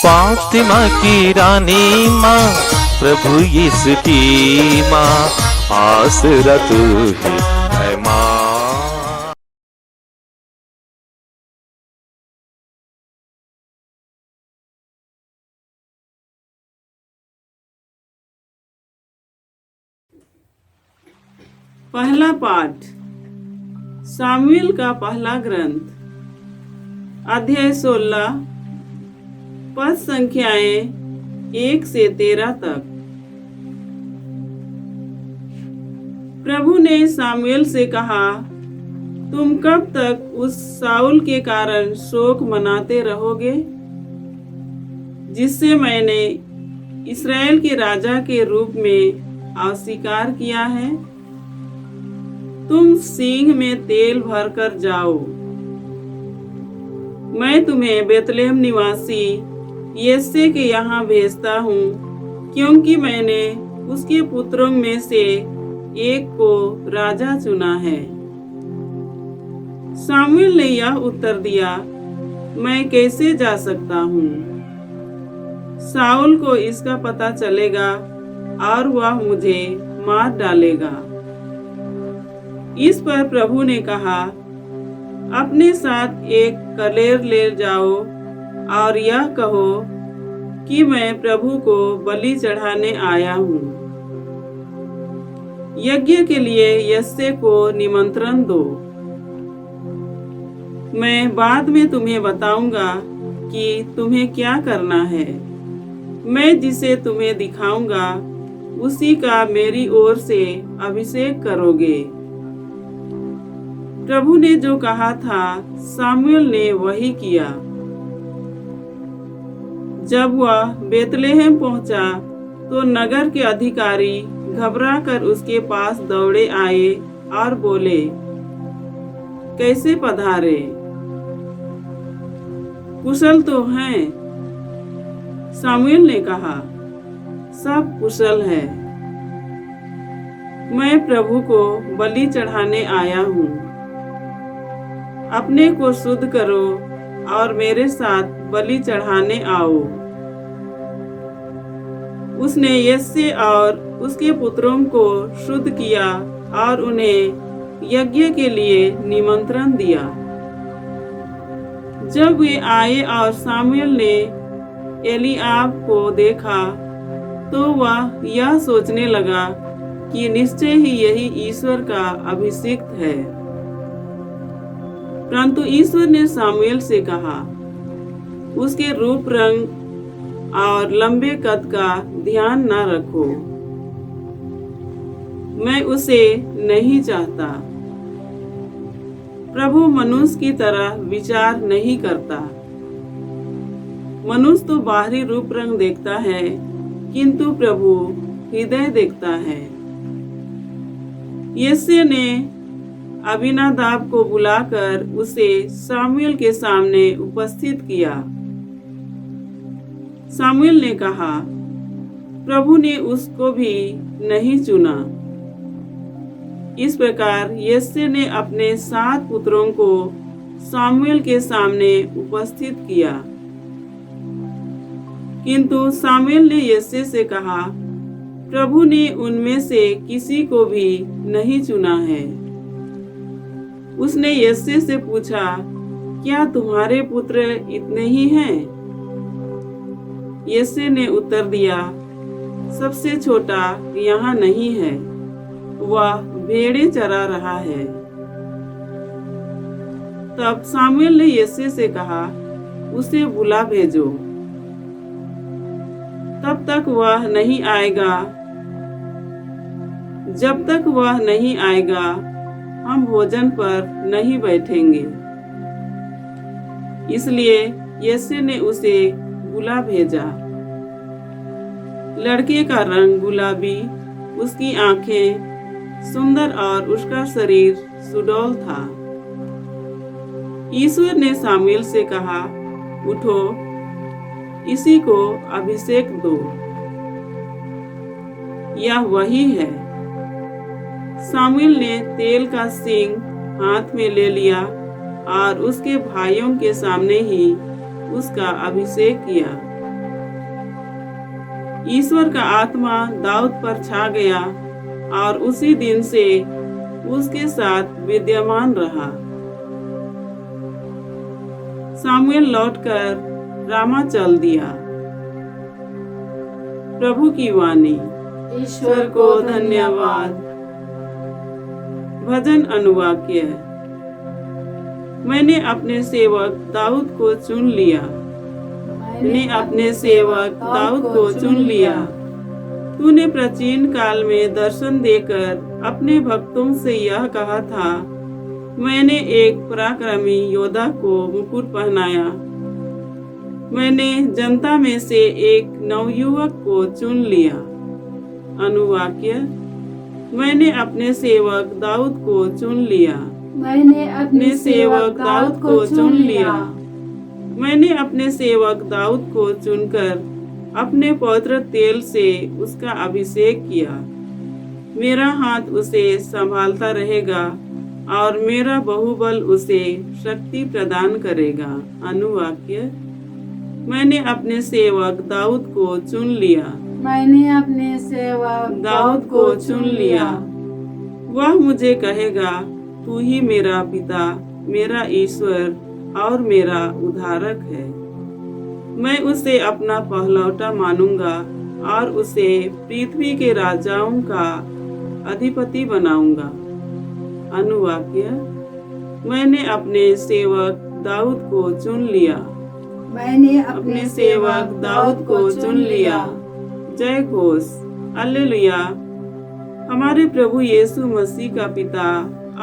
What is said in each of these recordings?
फातिमा की रानी माँ, प्रभु यीशु की माँ, आसरा तू ही है माँ। पहला पाठ सामुएल का पहला ग्रंथ, अध्याय 16, पद संख्याएं 1 से 13 तक। प्रभु ने सामुएल से कहा, तुम कब तक उस साउल के कारण शोक मनाते रहोगे, जिससे मैंने इस्राएल के राजा के रूप में अस्वीकार किया है? तुम सींग में तेल भरकर जाओ। मैं तुम्हें बेतलेहम निवासी यिशै के यहाँ भेजता हूँ, क्योंकि मैंने उसके पुत्रों में से एक को राजा चुना है। सामुएल ने यह उत्तर दिया, मैं कैसे जा सकता हूँ? साउल को इसका पता चलेगा और वह मुझे मार डालेगा। इस पर प्रभु ने कहा, अपने साथ एक कलेर ले जाओ और यह कहो कि मैं प्रभु को बलि चढ़ाने आया हूँ। यज्ञ के लिए यिशै को निमंत्रण दो। मैं बाद में तुम्हें बताऊंगा कि तुम्हें क्या करना है। मैं जिसे तुम्हें दिखाऊंगा उसी का मेरी ओर से अभिषेक करोगे। प्रभु ने जो कहा था, सामुएल ने वही किया। जब वह बेतलेहम पहुंचा तो नगर के अधिकारी घबराकर उसके पास दौड़े आए और बोले, कैसे पधारे? कुशल तो हैं? सामुएल ने कहा, सब कुशल है। मैं प्रभु को बलि चढ़ाने आया हूँ। अपने को शुद्ध करो और मेरे साथ बलि चढ़ाने आओ। उसने यिशै और उसके पुत्रों को शुद्ध किया और उन्हें यज्ञ के लिए निमंत्रण दिया। जब वे आए और सामुएल ने एलीआब को देखा तो वह यह सोचने लगा कि निश्चय ही यही ईश्वर का अभिषिक्त है। परंतु ईश्वर ने सामुएल से कहा, उसके रूप रंग और लंबे कद का ध्यान न रखो। मैं उसे नहीं चाहता। प्रभु मनुष्य की तरह विचार नहीं करता। मनुष्य तो बाहरी रूप रंग देखता है, किंतु प्रभु हृदय देखता है। यिशै ने अबीनादाब को बुलाकर उसे सामुएल के सामने उपस्थित किया। सामुएल ने कहा, प्रभु ने उसको भी नहीं चुना। इस प्रकार यिशै ने अपने 7 पुत्रों को सामुएल के सामने उपस्थित किया। किंतु सामुएल ने यिशै से कहा, प्रभु ने उनमें से किसी को भी नहीं चुना है। उसने यिशै से पूछा, क्या तुम्हारे पुत्र इतने ही हैं? यिशै ने उत्तर दिया, सबसे छोटा यहाँ नहीं है, वह भेड़ें चरा रहा है। तब सामुएल ने यिशै से कहा, उसे बुला भेजो। तब तक वह नहीं आएगा। जब तक वह नहीं आएगा, हम भोजन पर नहीं बैठेंगे। इसलिए यिशै ने उसे बुला भेजा। लड़के का रंग गुलाबी, उसकी आंखें सुंदर और उसका शरीर सुडौल था। ईश्वर ने सामुएल से कहा, उठो, इसी को अभिषेक दो। यह वही है। सामुएल ने तेल का सींग हाथ में ले लिया और उसके भाइयों के सामने ही उसका अभिषेक किया। ईश्वर का आत्मा दाऊद पर छा गया और उसी दिन से उसके साथ विद्यमान रहा। सामुएल लौटकर रामा चल दिया। प्रभु की वाणी। ईश्वर को धन्यवाद। भजन अनुवाक्य। मैंने अपने सेवक दाऊद को चुन लिया। मैंने अपने सेवक दाऊद को चुन लिया। तूने प्राचीन काल में दर्शन देकर अपने भक्तों से यह कहा था, मैंने एक पराक्रमी योद्धा को मुकुट पहनाया। मैंने जनता में से एक नवयुवक को चुन लिया। अनुवाक्य। मैंने अपने सेवक दाऊद को चुन लिया। मैंने अपने सेवक दाऊद को चुन लिया। मैंने अपने सेवक दाऊद को चुनकर अपने पवित्र तेल से उसका अभिषेक किया। मेरा हाथ उसे संभालता रहेगा और मेरा बाहुबल उसे शक्ति प्रदान करेगा। अनुवाक्य। मैंने अपने सेवक दाऊद को चुन लिया। मैंने अपने सेवक दाऊद को चुन लिया। वह मुझे कहेगा, तू ही मेरा पिता, मेरा ईश्वर और मेरा उद्धारक है। मैं उसे अपना पहलौठा मानूंगा और उसे पृथ्वी के राजाओं का अधिपति बनाऊंगा। अनुवाक्य। मैंने अपने सेवक दाऊद को चुन लिया। मैंने अपने सेवक दाऊद को चुन लिया। जय घोष। हालेलुया। हमारे प्रभु यीशु मसीह का पिता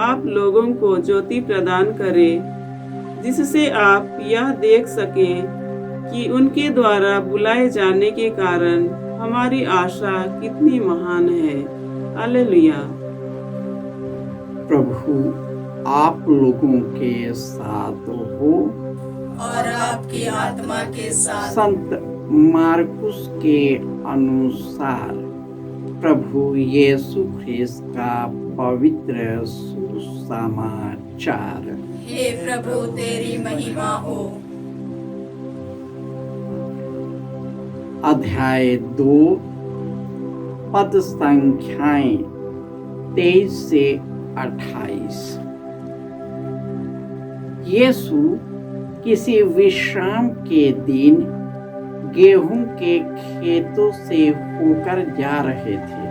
आप लोगों को ज्योति प्रदान करे, जिससे आप यह देख सकें कि उनके द्वारा बुलाए जाने के कारण हमारी आशा कितनी महान है। हालेलुया। प्रभु आप लोगों के साथ हो और आपकी आत्मा के साथ। संत मार्कुस के अनुसार प्रभु यीशु ख्रिस्त का पवित्र सुसमाचार। हे प्रभु तेरी महिमा हो। अध्याय 2 पद संख्याएं 23 से 28। यीशु किसी विश्राम के दिन गेहूं के खेतों से होकर जा रहे थे।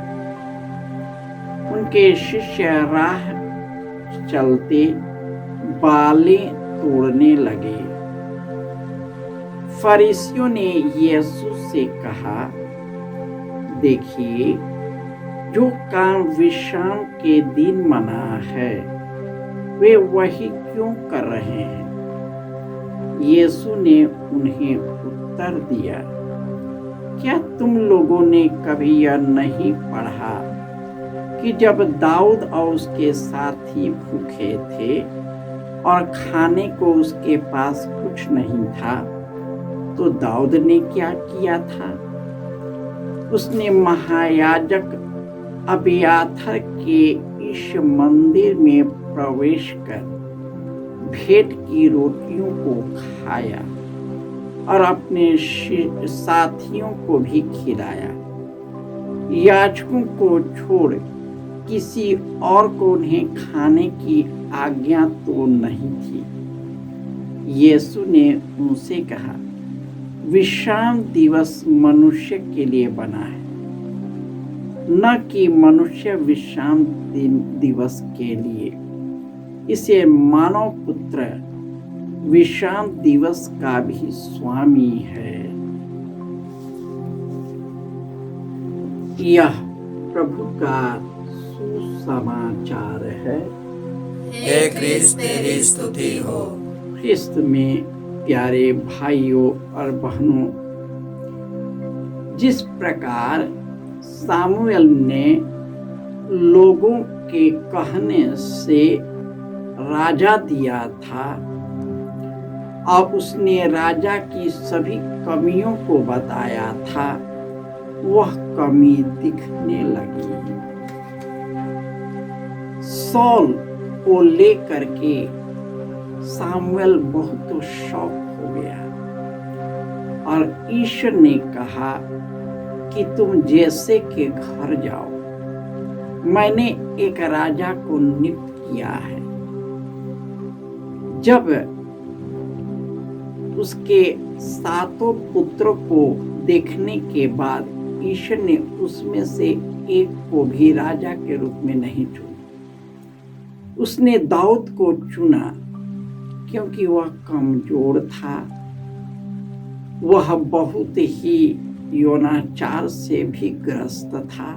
उनके शिष्य राह चलते बालें तोड़ने लगे। फरीसियों ने यीशु से कहा, देखिए, जो काम विश्राम के दिन मना है वे वही क्यों कर रहे हैं? यीशु ने उन्हें उत्तर दिया, क्या तुम लोगों ने कभी यह नहीं पढ़ा कि जब दाऊद और उसके साथी भूखे थे और खाने को उसके पास कुछ नहीं था, तो दाऊद ने क्या किया था? उसने महायाजक अबियाथर के इस मंदिर में प्रवेश कर भेंट की रोटियों को खाया और अपने साथियों को भी खिलाया। याजकों को छोड़ किसी और को उन्हें खाने की आज्ञा तो नहीं थी। यीशु ने उनसे कहा, विश्राम दिवस मनुष्य के लिए बना है, न कि मनुष्य विश्राम दिवस के लिए। इसे मानव पुत्र विश्राम दिवस का भी स्वामी है। यह प्रभु का सुसमाचार है। हे क्रिस्त तेरी स्तुति हो। ख्रिस्त में प्यारे भाइयों और बहनों, जिस प्रकार सामुएल ने लोगों के कहने से राजा दिया था और उसने राजा की सभी कमियों को बताया था, वह कमी दिखने लगी। सौल को लेकर के सामुएल बहुत शौक हो गया और ईश्वर ने कहा कि तुम जैसे के घर जाओ। मैंने एक राजा को नियुक्त किया है। जब उसके 7 पुत्रों को देखने के बाद ईश्वर ने उसमें से एक को भी राजा के रूप में नहीं चुना। उसने दाऊद को चुना क्योंकि वह कमजोर था। वह बहुत ही यौनाचार से भी ग्रस्त था,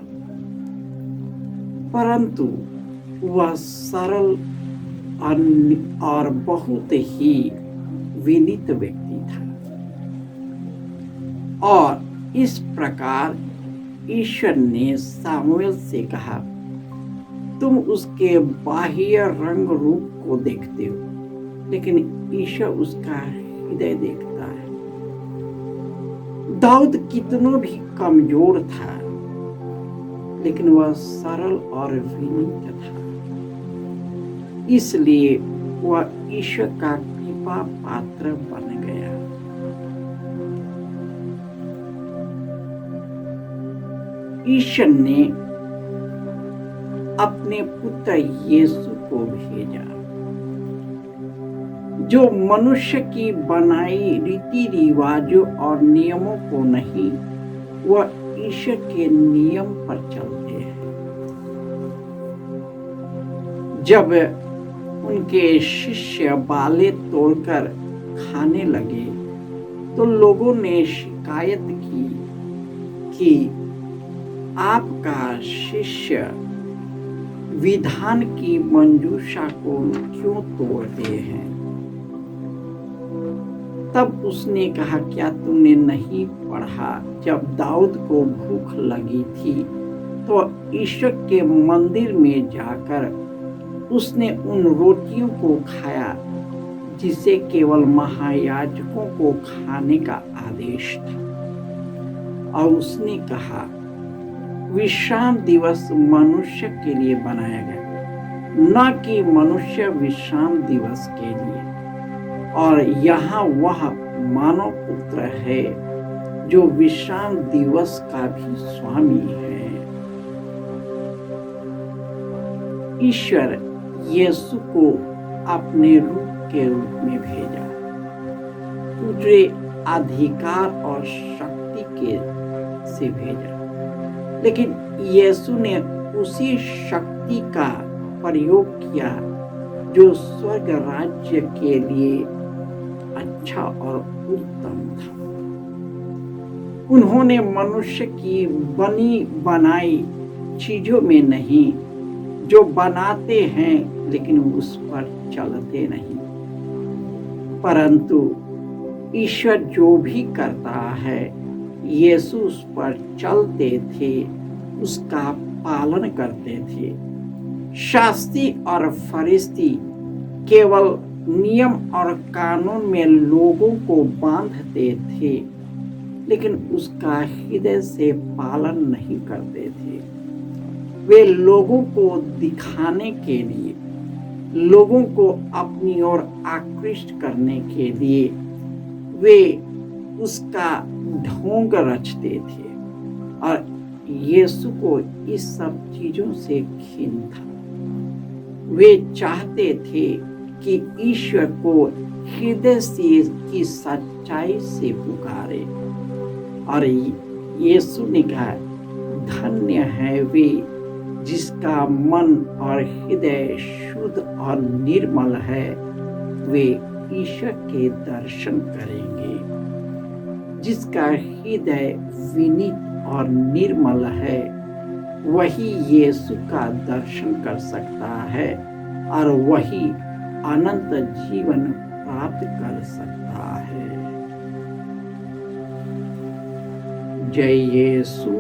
परंतु वह सरल और बहुत ही विनीत व्यक्ति था। और इस प्रकार ईश्वर ने सामुएल से कहा, तुम उसके बाह्य रंग रूप को देखते हो, लेकिन ईश्वर उसका हृदय देखता है। दाऊद कितनों भी कमजोर था, लेकिन वह सरल और विनीत था, इसलिए वह ईश्वर का कृपा पात्र बन गया। ईश्वर ने अपने पुत्र यीशु को भेजा, जो मनुष्य की बनाई रीति रिवाजों और नियमों को नहीं, वह ईश्वर के नियम पर चलते हैं। जब उनके शिष्य बालें तोड़कर खाने लगे तो लोगों ने शिकायत की कि आपका शिष्य विधान की मंजूषा को क्यों तोड़ते हैं। तब उसने कहा, क्या तुमने नहीं पढ़ा, जब दाऊद को भूख लगी थी तो ईश्वर के मंदिर में जाकर उसने उन रोटियों को खाया जिसे केवल महायाजकों को खाने का आदेश था। और उसने कहा, विश्राम दिवस मनुष्य के लिए बनाया गया, न कि मनुष्य विश्राम दिवस के लिए। और यहाँ वह मानव पुत्र है जो विश्राम दिवस का भी स्वामी है। ईश्वर यीशु को अपने रूप के रूप में भेजा, पूरे अधिकार और शक्ति के से भेजा, लेकिन यीशु ने उसी शक्ति का प्रयोग किया जो स्वर्ग राज्य के लिए अच्छा और उत्तम था। उन्होंने मनुष्य की बनी बनाई चीजों में नहीं, जो बनाते हैं लेकिन उस पर चलते नहीं, परंतु ईश्वर जो भी करता है यीशु उस पर चलते थे, उसका पालन करते थे। शास्त्री और फरिश्ती केवल नियम और कानून में लोगों को बांधते थे, लेकिन उसका हृदय से पालन नहीं करते थे। वे लोगों को दिखाने के लिए, लोगों को अपनी ओर आकृष्ट करने के लिए वे उसका ढोंग रचते थे, और यीशु को इस सब चीजों से घिन था। वे चाहते थे कि ईश्वर को हृदय से की सच्चाई से पुकारे, और यीशु ने कहा, धन्य है वे जिसका मन और हृदय शुद्ध और निर्मल है, वे ईश्वर के दर्शन करेंगे। जिसका हृदय विनीत और निर्मल है, वही यीशु का दर्शन कर सकता है और वही अनंत जीवन प्राप्त कर सकता है। जय यीशु।